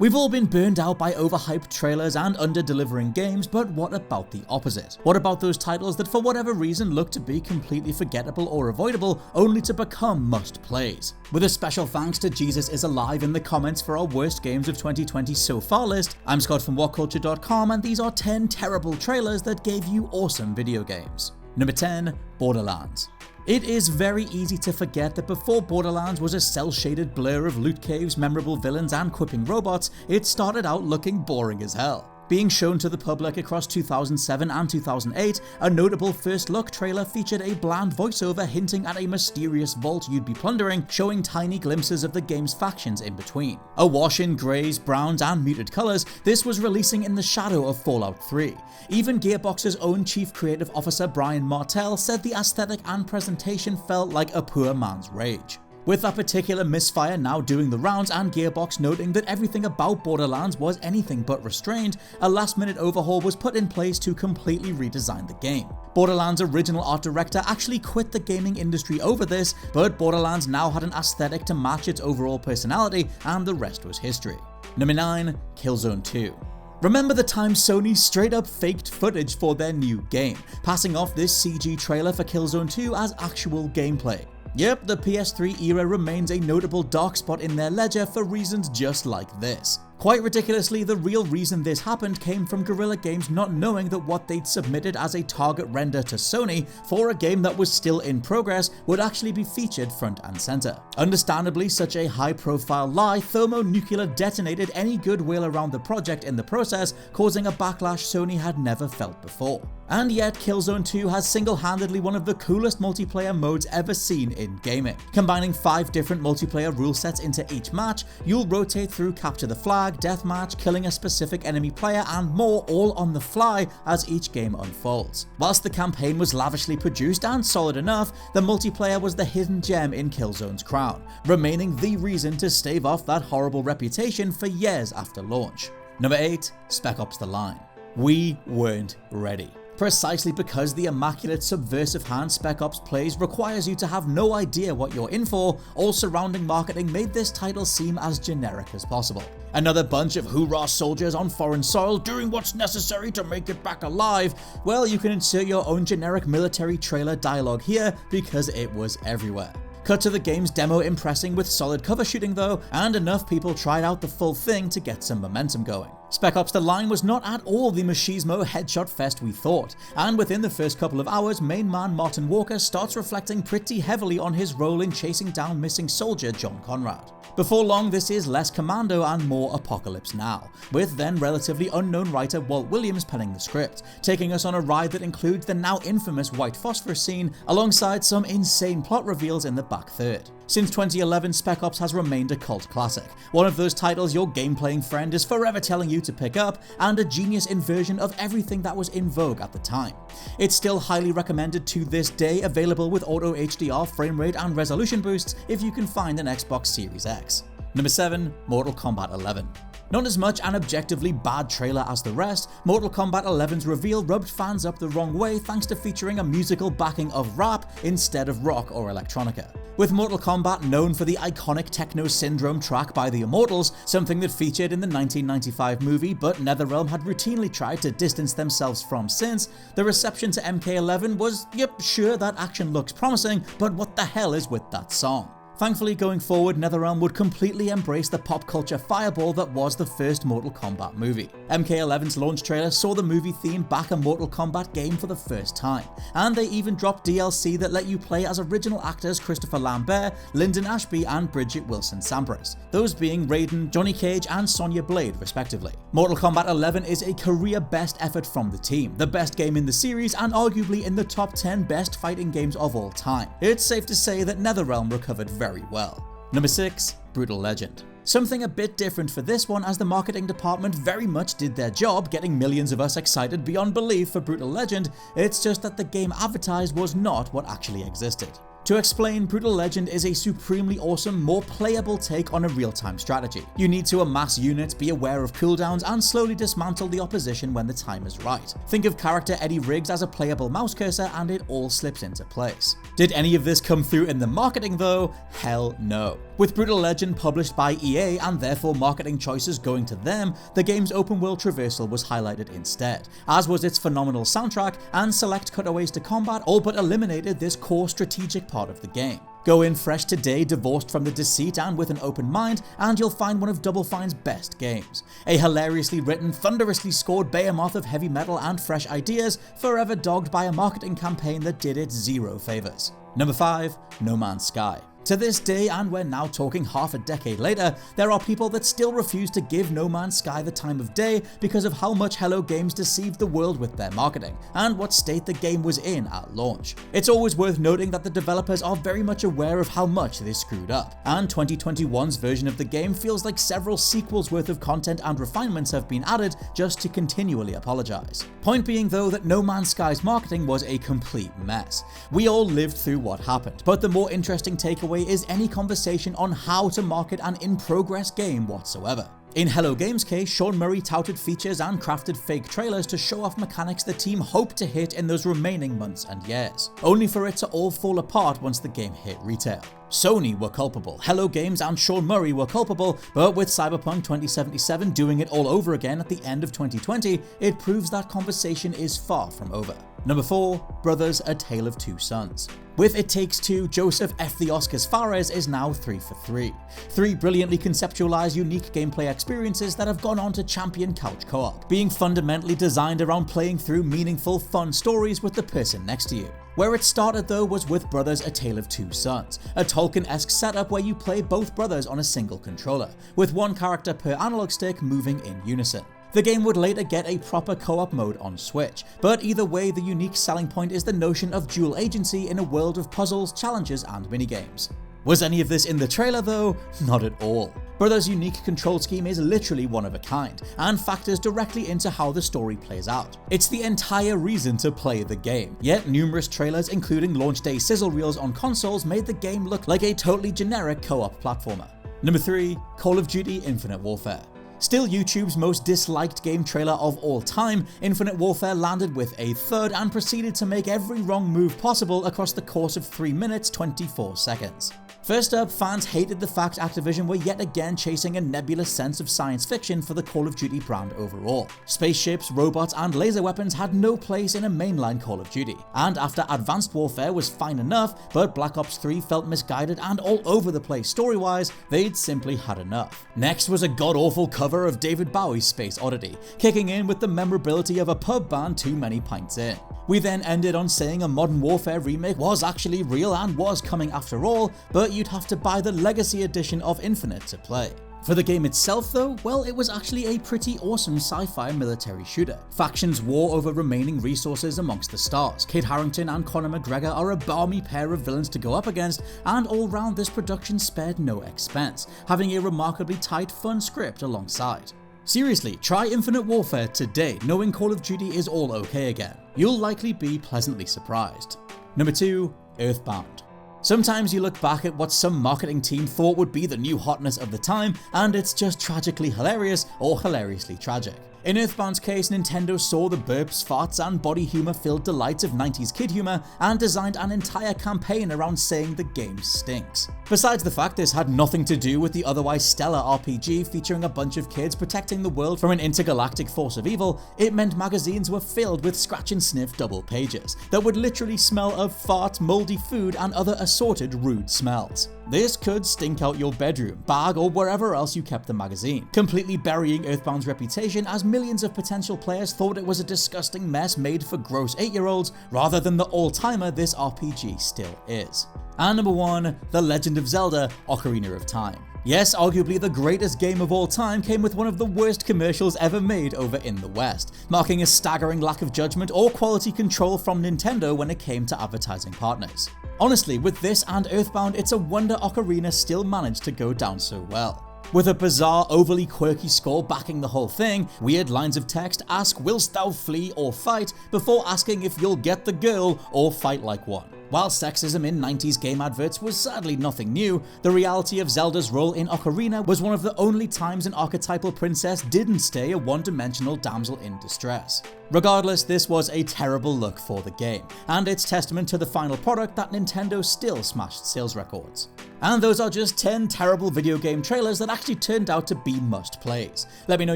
We've all been burned out by overhyped trailers and under-delivering games, but what about the opposite? What about those titles that for whatever reason look to be completely forgettable or avoidable, only to become must-plays? With a special thanks to Jesus is Alive in the comments for our worst games of 2020 so far list, I'm Scott from WhatCulture.com, and these are 10 terrible trailers that gave you awesome video games. Number 10, Borderlands. It is very easy to forget that before Borderlands was a cel-shaded blur of loot caves, memorable villains, and quipping robots, it started out looking boring as hell. Being shown to the public across 2007 and 2008, a notable first look trailer featured a bland voiceover hinting at a mysterious vault you'd be plundering, showing tiny glimpses of the game's factions in between. Awash in greys, browns, and muted colors, this was releasing in the shadow of Fallout 3. Even Gearbox's own chief creative officer Brian Martell said the aesthetic and presentation felt like a poor man's rage. With that particular misfire now doing the rounds and Gearbox noting that everything about Borderlands was anything but restrained, a last-minute overhaul was put in place to completely redesign the game. Borderlands' original art director actually quit the gaming industry over this, but Borderlands now had an aesthetic to match its overall personality, and the rest was history. Number 9, KILLZONE 2. Remember the time Sony straight up faked footage for their new game, passing off this CG trailer for KILLZONE 2 as actual gameplay? Yep, the PS3 era remains a notable dark spot in their ledger for reasons just like this. Quite ridiculously, the real reason this happened came from Guerrilla Games not knowing that what they'd submitted as a target render to Sony for a game that was still in progress would actually be featured front and center. Understandably, such a high-profile lie thermonuclear detonated any goodwill around the project in the process, causing a backlash Sony had never felt before. And yet, KILLZONE 2 has single-handedly one of the coolest multiplayer modes ever seen in gaming. Combining 5 different multiplayer rule sets into each match, you'll rotate through capture the flag, deathmatch, killing a specific enemy player, and more, all on the fly as each game unfolds. Whilst the campaign was lavishly produced and solid enough, the multiplayer was the hidden gem in KILLZONE's crown, remaining the reason to stave off that horrible reputation for years after launch. Number 8, SPEC-OPS The Line. We weren't ready. Precisely because the immaculate subversive hand SPEC-OPS plays requires you to have no idea what you're in for, all surrounding marketing made this title seem as generic as possible. Another bunch of hoorah soldiers on foreign soil doing what's necessary to make it back alive. Well, you can insert your own generic military trailer dialogue here because it was everywhere. Cut to the game's demo impressing with solid cover shooting though, and enough people tried out the full thing to get some momentum going. SPEC-OPS The Line was not at all the machismo headshot fest we thought, and within the first couple of hours, main man Martin Walker starts reflecting pretty heavily on his role in chasing down missing soldier John Conrad. Before long, this is less Commando and more Apocalypse Now, with then relatively unknown writer Walt Williams penning the script, taking us on a ride that includes the now infamous white phosphorus scene, alongside some insane plot reveals in the back third. Since 2011, SPEC-OPS has remained a cult classic, one of those titles your game-playing friend is forever telling you to pick up, and a genius inversion of everything that was in vogue at the time. It's still highly recommended to this day, available with auto HDR frame rate and resolution boosts if you can find an Xbox Series X. Number 7, Mortal Kombat 11. Not as much an objectively bad trailer as the rest, Mortal Kombat 11's reveal rubbed fans up the wrong way thanks to featuring a musical backing of rap instead of rock or electronica. With Mortal Kombat known for the iconic Techno Syndrome track by the Immortals, something that featured in the 1995 movie but NetherRealm had routinely tried to distance themselves from since, the reception to MK11 was, yep, sure that action looks promising, but what the hell is with that song? Thankfully, going forward, NetherRealm would completely embrace the pop culture fireball that was the first Mortal Kombat movie. MK11's launch trailer saw the movie theme back a Mortal Kombat game for the first time, and they even dropped DLC that let you play as original actors Christopher Lambert, Lyndon Ashby, and Bridget Wilson Sampras, those being Raiden, Johnny Cage, and Sonya Blade respectively. Mortal Kombat 11 is a career best effort from the team, the best game in the series, and arguably in the top 10 best fighting games of all time. It's safe to say that NetherRealm recovered very well. Number 6, Brutal Legend. Something a bit different for this one, as the marketing department very much did their job getting millions of us excited beyond belief for Brutal Legend, it's just that the game advertised was not what actually existed. To explain, Brutal Legend is a supremely awesome, more playable take on a real-time strategy. You need to amass units, be aware of cooldowns, and slowly dismantle the opposition when the time is right. Think of character Eddie Riggs as a playable mouse cursor and it all slips into place. Did any of this come through in the marketing though? Hell no. With Brutal Legend published by EA and therefore marketing choices going to them, the game's open world traversal was highlighted instead, as was its phenomenal soundtrack, and select cutaways to combat all but eliminated this core strategic part of the game. Go in fresh today, divorced from the deceit and with an open mind, and you'll find one of Double Fine's best games. A hilariously written, thunderously scored behemoth of heavy metal and fresh ideas, forever dogged by a marketing campaign that did it zero favors. Number 5, No Man's Sky. To this day, and we're now talking half a decade later, there are people that still refuse to give No Man's Sky the time of day because of how much Hello Games deceived the world with their marketing, and what state the game was in at launch. It's always worth noting that the developers are very much aware of how much they screwed up, and 2021's version of the game feels like several sequels worth of content and refinements have been added just to continually apologize. Point being though that No Man's Sky's marketing was a complete mess. We all lived through what happened, but the more interesting takeaway is any conversation on how to market an in-progress game whatsoever. In Hello Games' case, Sean Murray touted features and crafted fake trailers to show off mechanics the team hoped to hit in those remaining months and years, only for it to all fall apart once the game hit retail. Sony were culpable, Hello Games and Sean Murray were culpable, but with Cyberpunk 2077 doing it all over again at the end of 2020, it proves that conversation is far from over. Number 4, Brothers: A Tale of Two Sons. With It Takes Two, Joseph F. the Oscars Fares is now 3 for 3. 3 brilliantly conceptualized, unique gameplay experiences that have gone on to champion couch co-op, being fundamentally designed around playing through meaningful, fun stories with the person next to you. Where it started though was with Brothers: A Tale of Two Sons, a Tolkien-esque setup where you play both brothers on a single controller, with one character per analog stick moving in unison. The game would later get a proper co-op mode on Switch, but either way the unique selling point is the notion of dual agency in a world of puzzles, challenges and minigames. Was any of this in the trailer though? Not at all. Brothers' unique control scheme is literally one of a kind, and factors directly into how the story plays out. It's the entire reason to play the game, yet numerous trailers including launch day sizzle reels on consoles made the game look like a totally generic co-op platformer. Number 3, Call of Duty: Infinite Warfare. Still YouTube's most disliked game trailer of all time, Infinite Warfare landed with a thud and proceeded to make every wrong move possible across the course of 3 minutes 24 seconds. First up, fans hated the fact Activision were yet again chasing a nebulous sense of science fiction for the Call of Duty brand overall. Spaceships, robots and laser weapons had no place in a mainline Call of Duty, and after Advanced Warfare was fine enough, but Black Ops 3 felt misguided and all over the place story-wise, they'd simply had enough. Next was a god-awful cover of David Bowie's Space Oddity, kicking in with the memorability of a pub band too many pints in. We then ended on saying a Modern Warfare remake was actually real and was coming after all, but you'd have to buy the Legacy Edition of Infinite to play. For the game itself though, well, it was actually a pretty awesome sci-fi military shooter. Factions war over remaining resources amongst the stars. Kit Harington and Conor McGregor are a balmy pair of villains to go up against, and all round this production spared no expense, having a remarkably tight, fun script alongside. Seriously, try Infinite Warfare today, knowing Call of Duty is all okay again. You'll likely be pleasantly surprised. Number 2, Earthbound. Sometimes you look back at what some marketing team thought would be the new hotness of the time, and it's just tragically hilarious or hilariously tragic. In Earthbound's case, Nintendo saw the burps, farts and body humor filled delights of 90s kid humor and designed an entire campaign around saying the game stinks. Besides the fact this had nothing to do with the otherwise stellar RPG featuring a bunch of kids protecting the world from an intergalactic force of evil, it meant magazines were filled with scratch and sniff double pages that would literally smell of fart, moldy food and other assorted rude smells. This could stink out your bedroom, bag or wherever else you kept the magazine, completely burying Earthbound's reputation as millions of potential players thought it was a disgusting mess made for gross 8-year-olds rather than the all-timer this RPG still is. And number 1, The Legend of Zelda: Ocarina of Time. Yes, arguably the greatest game of all time came with one of the worst commercials ever made over in the West, marking a staggering lack of judgment or quality control from Nintendo when it came to advertising partners. Honestly, with this and Earthbound, it's a wonder Ocarina still managed to go down so well. With a bizarre, overly quirky score backing the whole thing, weird lines of text ask "Willst thou flee or fight?" before asking if you'll get the girl or fight like one. While sexism in 90s game adverts was sadly nothing new, the reality of Zelda's role in Ocarina was one of the only times an archetypal princess didn't stay a one-dimensional damsel in distress. Regardless, this was a terrible look for the game, and it's testament to the final product that Nintendo still smashed sales records. And those are just 10 terrible video game trailers that actually turned out to be must-plays. Let me know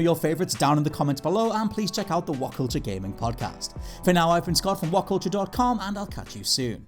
your favourites down in the comments below, and please check out the WhatCulture Gaming Podcast. For now, I've been Scott from WhatCulture.com, and I'll catch you soon.